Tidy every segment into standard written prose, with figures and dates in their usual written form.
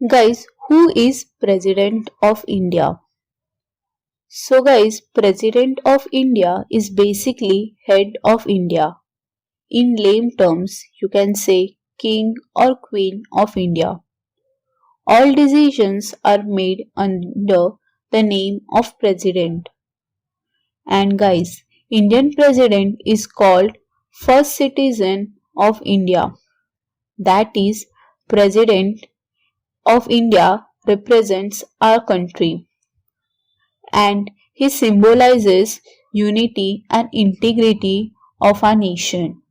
Guys, who is President of India? So guys, President of India is basically head of India. In lame terms, you can say King or Queen of India. All decisions are made under the name of President. And guys, Indian President is called first citizen of India. That is, President of India represents our country and he symbolizes unity and integrity of our nation.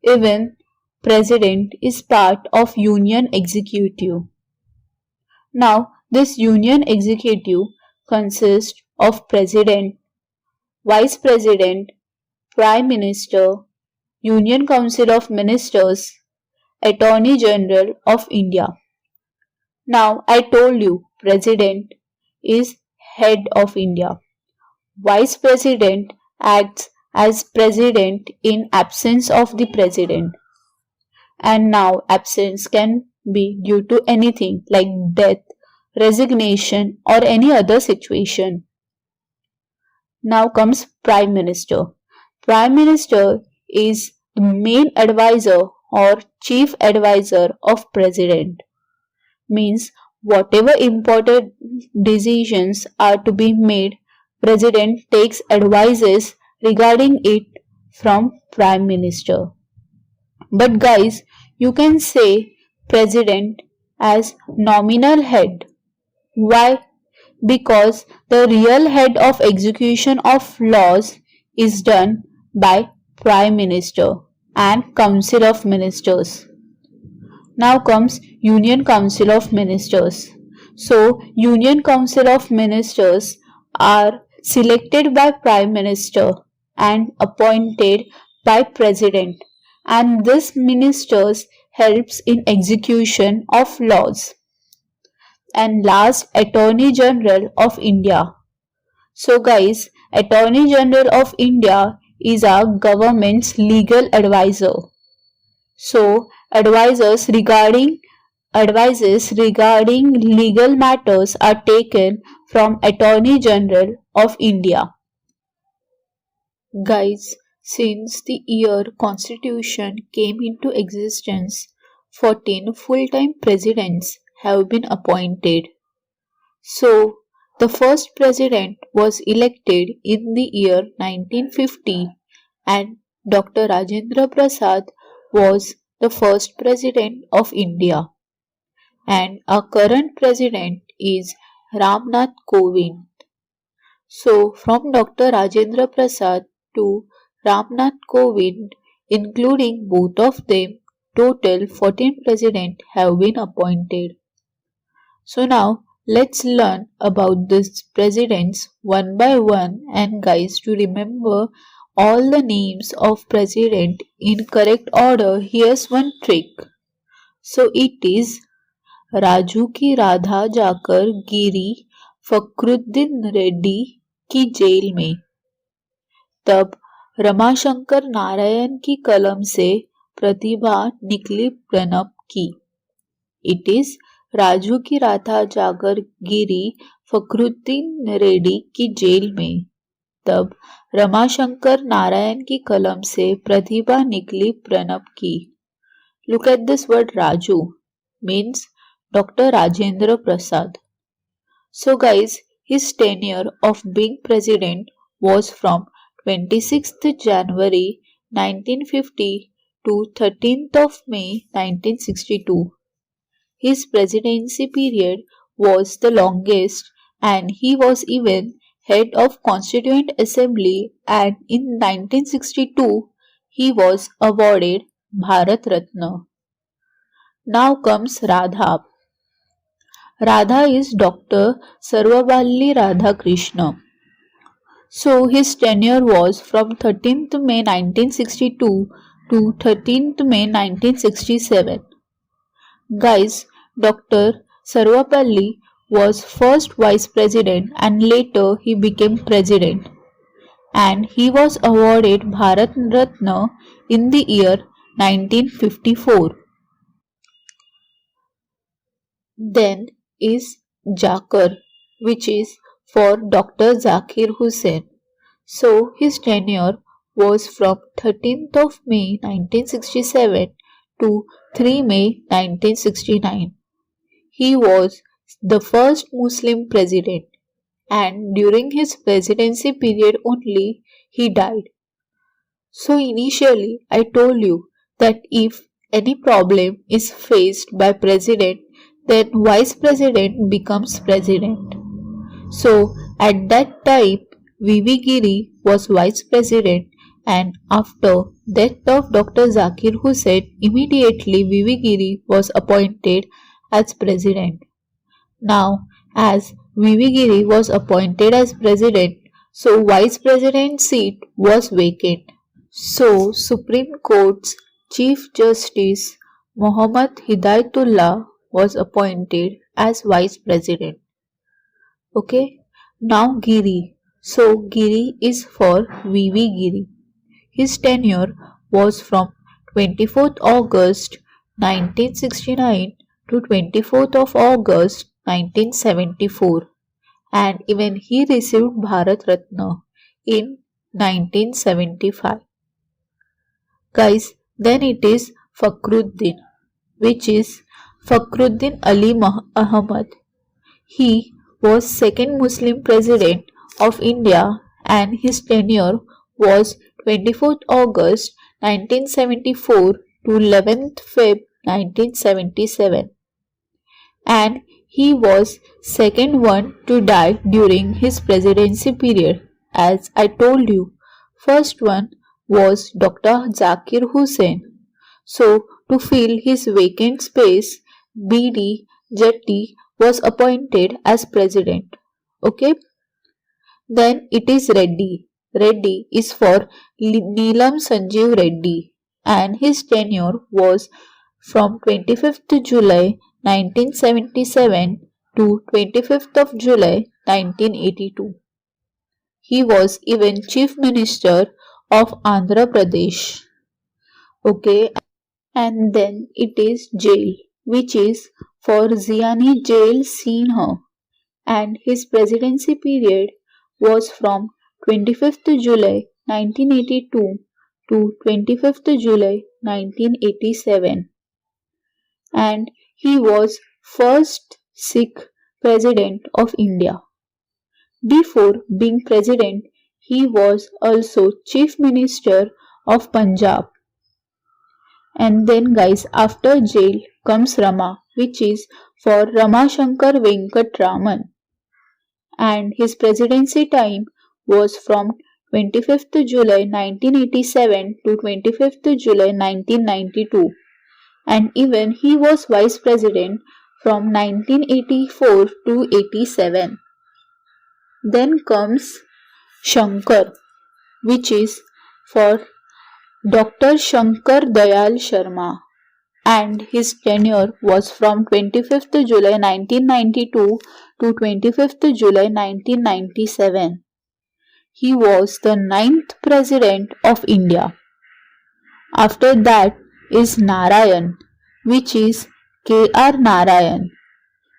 Even President is part of Union Executive. Now, this Union Executive consists of President, Vice President, Prime Minister, Union Council of Ministers, Attorney General of India. Now, I told you, President is head of India. Vice President acts as President in absence of the President. And now absence can be due to anything like death, resignation or any other situation. Now comes Prime Minister. Prime Minister is the main advisor or chief advisor of President. Means whatever important decisions are to be made, President takes advices regarding it from Prime Minister. But guys, you can say President as nominal head. Why? Because the real head of execution of laws is done by Prime Minister and Council of Ministers. Now comes Union Council of Ministers. So, Union Council of Ministers are selected by Prime Minister and appointed by President, and this ministers helps in execution of laws. And last, Attorney General of India. So guys, Attorney General of India is our government's legal advisor. So advices regarding legal matters are taken from Attorney General of India. Guys, since the year Constitution came into existence, 14 full-time presidents have been appointed. So, the first president was elected in the year 1950 and Dr. Rajendra Prasad was the first president of India. And our current president is Ramnath Kovind. So, from Dr. Rajendra Prasad to Ramnath Kovind, including both of them, total 14 presidents have been appointed. So now let's learn about these presidents one by one, and guys, to remember all the names of president in correct order, here's one trick. So it is Raju की राधा जाकर गिरी फखरुद्दीन रेड्डी की jail में, तब रमाशंकर नारायण की कलम से प्रतिभा निकली प्रणब की. इट इज राजू की राधा जाकर गिरी फखरुद्दीन रेड्डी की जेल में, तब रमाशंकर नारायण की कलम से प्रतिभा निकली प्रणब की. Look at this word Raju means Dr. Rajendra Prasad. So guys, his tenure of being president was from 26th January 1950 to 13th of May 1962. His presidency period was the longest and he was even head of Constituent Assembly, and in 1962 he was awarded Bharat Ratna. Now comes Radha. Radha is Dr. Sarvapalli Radhakrishna. So his tenure was from 13th May 1962 to 13th May 1967. Guys, Dr. Sarvapalli was first vice president and later he became president, and he was awarded Bharat Ratna in the year 1954. Then is Jakar, which is for Dr. Zakir Hussain. So his tenure was from 13th of May 1967 to 3 May 1969. He was the first Muslim president, and during his presidency period only he died. So initially I told you that if any problem is faced by president, then vice president becomes president. So at that time VV Giri was vice president, and after death of Dr. Zakir Hussain, immediately VV Giri was appointed as president. Now, as VV Giri was appointed as president, so vice president seat was vacant. So, Supreme Court's Chief Justice Muhammad Hidayatullah was appointed as Vice President. Okay, now Giri. So, Giri is for VV Giri. His tenure was from 24th August 1969 to 24th of August 1974, and even he received Bharat Ratna in 1975. Guys, then it is Fakhruddin, which is Fakhruddin Ali Ahmad. He was second Muslim president of India, and his tenure was 24th August 1974 to 11th Feb 1977, and he was second one to die during his presidency period. As I told you, first one was Dr. Zakir Hussain. So, to fill his vacant space, B.D. Jatti was appointed as president. Okay? Then it is Reddy. Reddy is for Neelam Sanjeev Reddy, and his tenure was from 25th July 1977 to 25th of July 1982. He was even Chief Minister of Andhra Pradesh. Okay, and then it is jail, which is for Ziani Jail Sinha, and his presidency period was from 25th July 1982 to 25th July 1987, and he was first Sikh president of India. Before being president, he was also Chief Minister of Punjab. And then guys, after jail comes Rama, which is for Rama Shankar Venkat Raman. And his presidency time was from 25th July 1987 to 25th July 1992. And even he was vice president from 1984 to 87. Then comes Shankar, which is for Dr. Shankar Dayal Sharma, and his tenure was from 25th July 1992 to 25th July 1997. He was the 9th President of India. After that is Narayan, which is K.R. Narayan.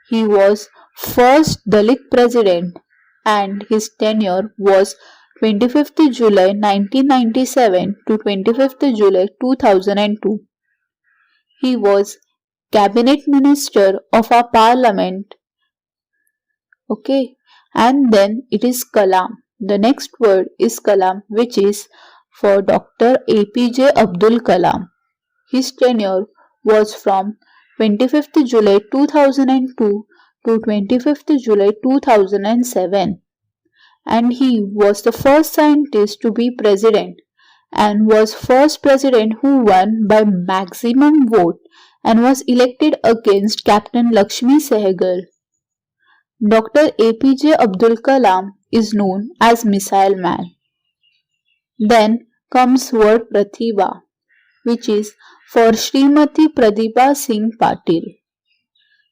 He was first Dalit President, and his tenure was 25th July 1997 to 25th July 2002. He was Cabinet Minister of our Parliament. Okay, and then it is Kalam. The next word is Kalam, which is for Dr. APJ Abdul Kalam. His tenure was from 25th July 2002 to 25th July 2007, and he was the first scientist to be president and was first president who won by maximum vote and was elected against Captain Lakshmi Sehgal. Dr. APJ Abdul Kalam is known as Missile Man. Then comes word Pratibha, which is for Srimati Pratibha Singh Patil.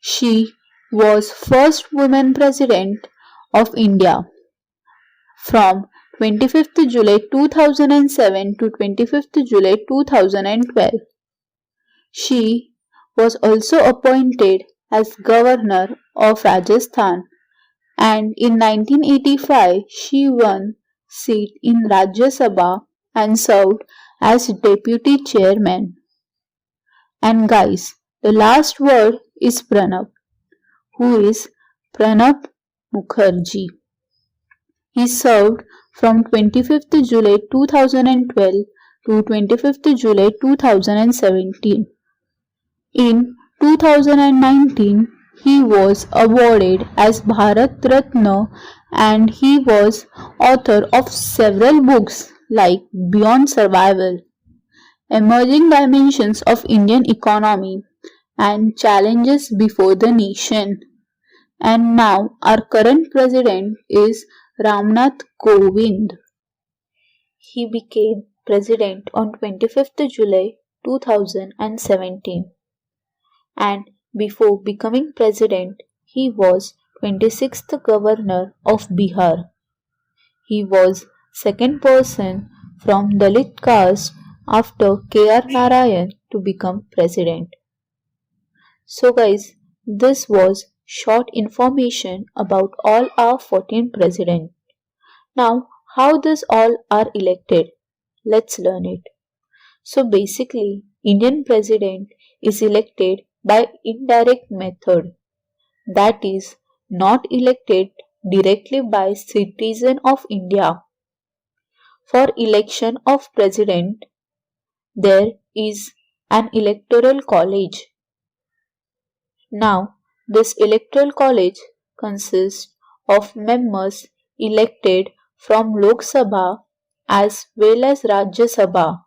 She was first woman president of India from 25th July 2007 to 25th July 2012. She was also appointed as governor of Rajasthan, and in 1985 she won seat in Rajya Sabha and served as deputy chairman. And guys, the last word is Pranab. Who is Pranab Mukherjee? He served from 25th July 2012 to 25th July 2017. In 2019, he was awarded as Bharat Ratna and he was author of several books like Beyond Survival, Emerging Dimensions of Indian Economy, and Challenges Before the Nation. And now our current president is Ramnath Kovind. He became president on 25th July 2017, and before becoming president he was 26th governor of Bihar. He was second person from Dalit caste after K.R. Narayan to become president. So guys, this was short information about all our 14 presidents. Now, how these all are elected? Let's learn it. So basically, Indian president is elected by indirect method, that is, not elected directly by citizen of India. For election of president, there is an electoral college. Now, this electoral college consists of members elected from Lok Sabha as well as Rajya Sabha,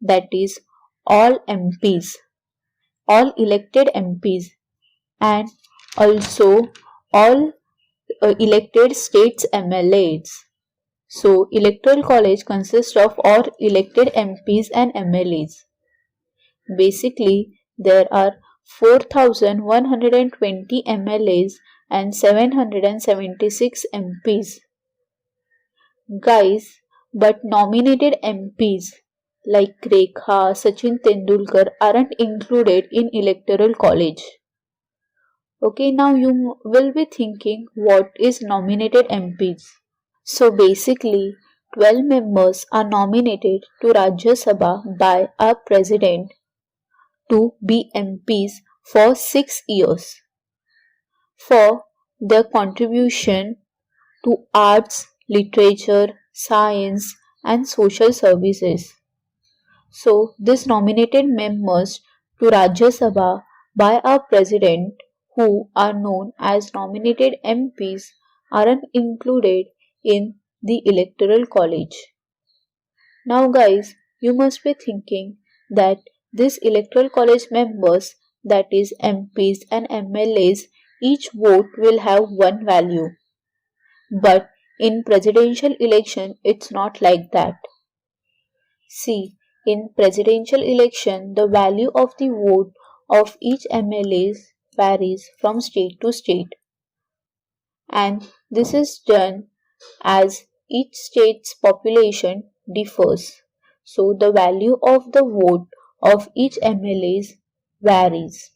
that is, all MPs, all elected MPs, and also all elected states MLAs. So, electoral college consists of all elected MPs and MLAs. Basically, there are 4,120 MLAs and 776 MPs. Guys, but nominated MPs like Rekha, Sachin Tendulkar aren't included in electoral college. Okay, now you will be thinking, what is nominated MPs? So basically, 12 members are nominated to Rajya Sabha by our president to be MPs for 6 years for their contribution to arts, literature, science, and social services. So, these nominated members to Rajya Sabha by our president, who are known as nominated MPs, aren't included in the electoral college. Now, guys, you must be thinking that these electoral college members, that is MPs and MLAs, each vote will have one value. But in presidential election, it's not like that. See, in presidential election, the value of the vote of each MLA varies from state to state. And this is done as each state's population differs. So the value of the vote of each MLA varies.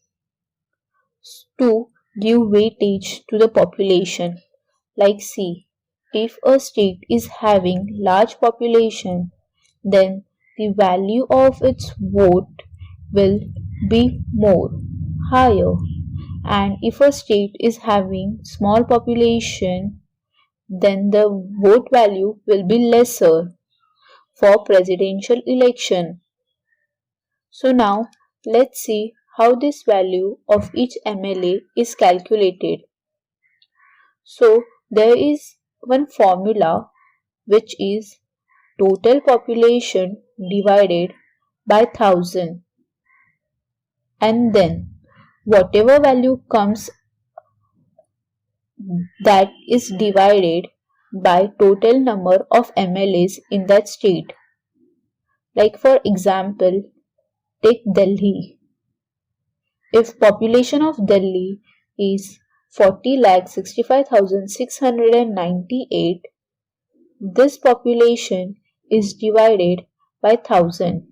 To give weightage to the population, like see, if a state is having large population, then the value of its vote will be more, higher. And if a state is having small population, then the vote value will be lesser for presidential election. So now let's see how this value of each MLA is calculated. So there is one formula, which is total population divided by 1000, and then whatever value comes, that is divided by total number of MLAs in that state. Like for example, take Delhi. If population of Delhi is 40,65,698, this population is divided by 1000,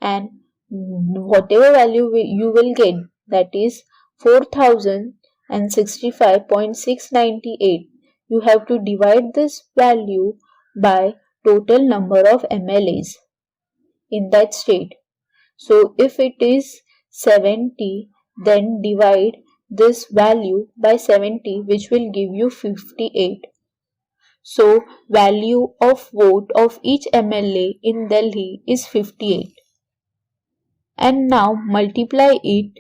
and whatever value you will get, that is 4065.698. You have to divide this value by total number of MLAs in that state. So if it is 70, then divide this value by 70, which will give you 58. So value of vote of each MLA in Delhi is 58. And now multiply it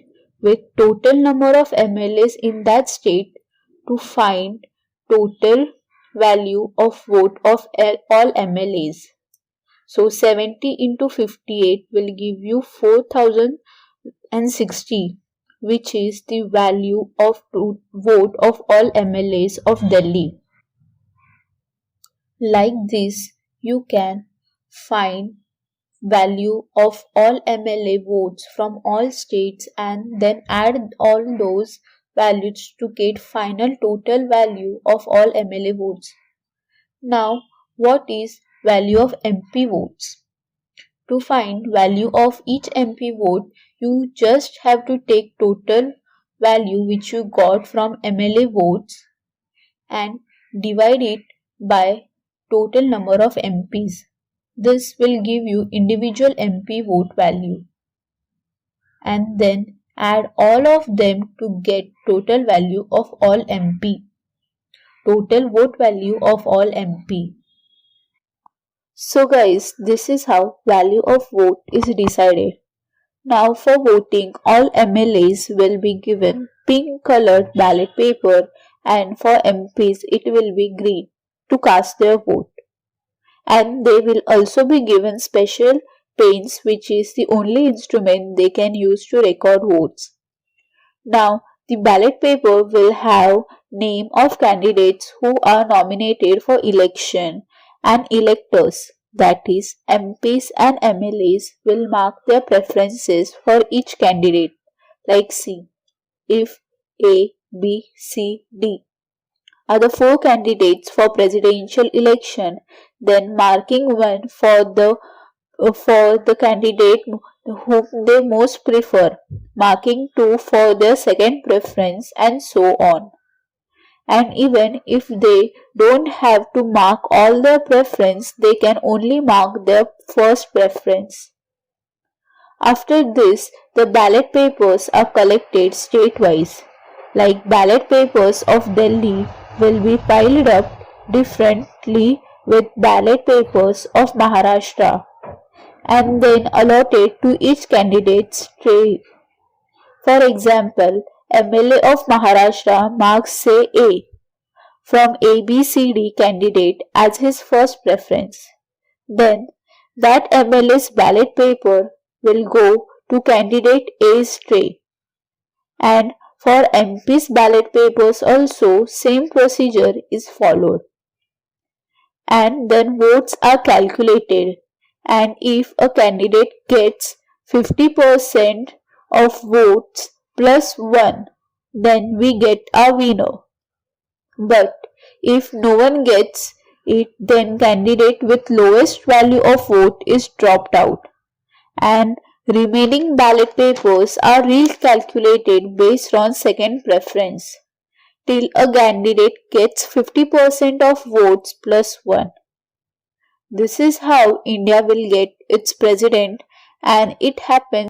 with total number of MLAs in that state to find total value of vote of all MLAs. So 70 into 58 will give you 4060, which is the value of vote of all MLAs of Delhi. Like this, you can find value of all MLA votes from all states and then add all those values to get final total value of all MLA votes. Now, what is value of MP votes? To find value of each MP vote, you just have to take total value which you got from MLA votes and divide it by total number of MPs. This will give you individual MP vote value. And then add all of them to get total value of all MP. Total vote value of all MP. So guys, this is how value of vote is decided. Now for voting, all MLAs will be given pink colored ballot paper and for MPs it will be green to cast their vote. And they will also be given special pens, which is the only instrument they can use to record votes. Now the ballot paper will have name of candidates who are nominated for election, and electors, that is MPs and MLAs, will mark their preferences for each candidate, like see, if A, B, C, D are the four candidates for presidential election, then marking one for the candidate whom they most prefer, marking two for their second preference, and so on. And even if they don't have to mark all their preference, they can only mark their first preference. After this, the ballot papers are collected state-wise. Like ballot papers of Delhi will be piled up differently with ballot papers of Maharashtra and then allotted to each candidate's tray. For example, MLA of Maharashtra marks say A from ABCD candidate as his first preference. Then that MLA's ballot paper will go to candidate A's tray. And for MP's ballot papers also same procedure is followed. And then votes are calculated, and if a candidate gets 50% of votes plus 1, then we get a winner. But if no one gets it, then candidate with lowest value of vote is dropped out, and remaining ballot papers are recalculated based on second preference till a candidate gets 50% of votes plus 1. This is how India will get its president, and it happens